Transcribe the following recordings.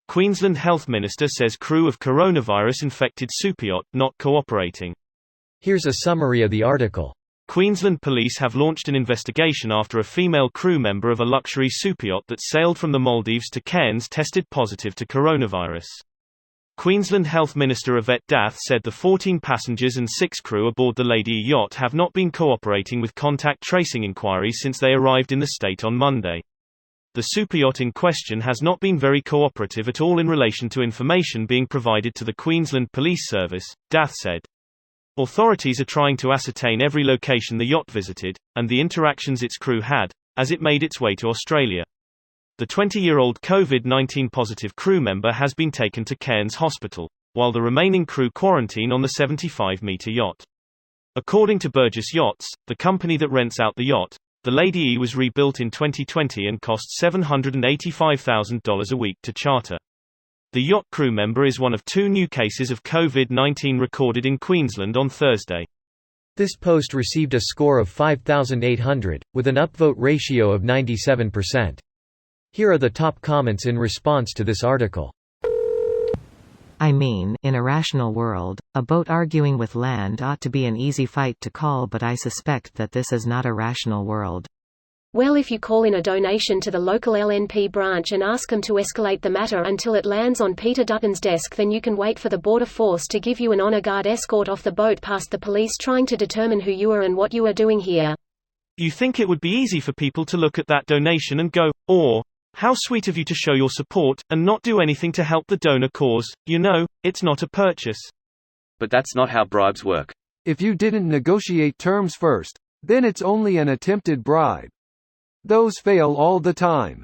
Queensland Health Minister says crew of coronavirus-infected superyacht not cooperating. Here's a summary of the article. Queensland police have launched an investigation after a female crew member of a luxury superyacht that sailed from the Maldives to Cairns tested positive to coronavirus. Queensland Health Minister Yvette Dath said the 14 passengers and 6 crew aboard the Lady E yacht have not been cooperating with contact tracing inquiries since they arrived in the state on Monday. The superyacht in question has not been very cooperative at all in relation to information being provided to the Queensland Police Service, Dath said. Authorities are trying to ascertain every location the yacht visited, and the interactions its crew had, as it made its way to Australia. The 20-year-old COVID-19 positive crew member has been taken to Cairns Hospital, while the remaining crew quarantine on the 75-metre yacht. According to Burgess Yachts, the company that rents out the yacht, the Lady E was rebuilt in 2020 and cost $785,000 a week to charter. The yacht crew member is one of 2 new cases of COVID-19 recorded in Queensland on Thursday. This post received a score of 5,800, with an upvote ratio of 97%. Here are the top comments in response to this article. I mean, in a rational world, a boat arguing with land ought to be an easy fight to call, but I suspect that this is not a rational world. Well, if you call in a donation to the local LNP branch and ask them to escalate the matter until it lands on Peter Dutton's desk, then you can wait for the border force to give you an honor guard escort off the boat past the police trying to determine who you are and what you are doing here. You think it would be easy for people to look at that donation and go, "Oh, how sweet of you to show your support," and not do anything to help the donor cause? You know, it's not a purchase. But that's not how bribes work. If you didn't negotiate terms first, then it's only an attempted bribe. Those fail all the time.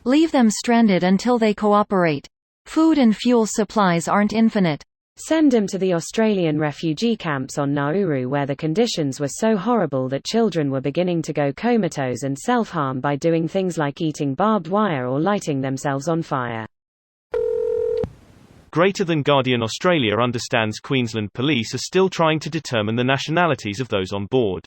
Leave them stranded until they cooperate. Food and fuel supplies aren't infinite. Send them to the Australian refugee camps on Nauru, where the conditions were so horrible that children were beginning to go comatose and self-harm by doing things like eating barbed wire or lighting themselves on fire. Greater than Guardian Australia understands Queensland police are still trying to determine the nationalities of those on board.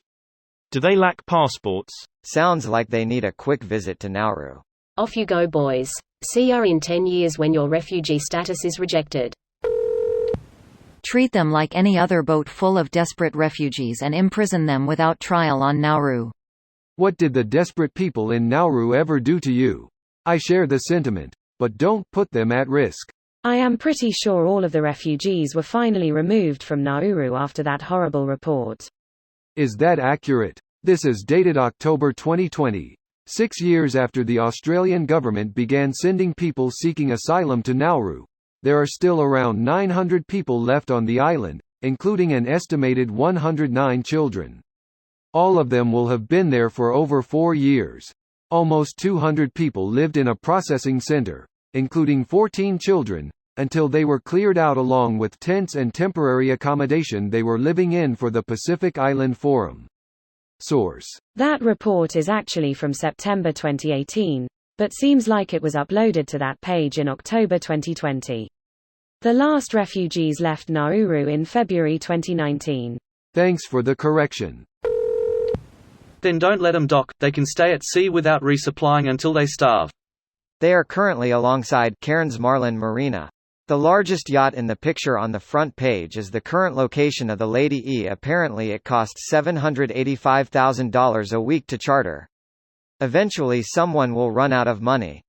Do they lack passports? Sounds like they need a quick visit to Nauru. Off you go, boys. See ya in 10 years when your refugee status is rejected. Treat them like any other boat full of desperate refugees and imprison them without trial on Nauru. What did the desperate people in Nauru ever do to you? I share the sentiment, but don't put them at risk. I am pretty sure all of the refugees were finally removed from Nauru after that horrible report. Is that accurate? This is dated October 2020, 6 years after the Australian government began sending people seeking asylum to Nauru. There are still around 900 people left on the island, including an estimated 109 children. All of them will have been there for over 4 years. Almost 200 people lived in a processing center, including 14 children, until they were cleared out along with tents and temporary accommodation they were living in for the Pacific Island Forum. Source: That report is actually from September 2018, but seems like it was uploaded to that page in October 2020. The last refugees left Nauru in February 2019. Thanks for the correction. Then don't let them dock, they can stay at sea without resupplying until they starve. They are currently alongside Cairns Marlin Marina. The largest yacht in the picture on the front page is the current location of the Lady E. Apparently it costs $785,000 a week to charter. Eventually someone will run out of money.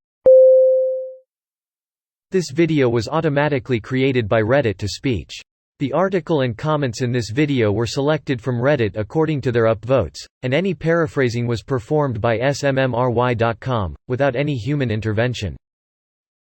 This video was automatically created by Reddit to speech. The article and comments in this video were selected from Reddit according to their upvotes, and any paraphrasing was performed by smmry.com, without any human intervention.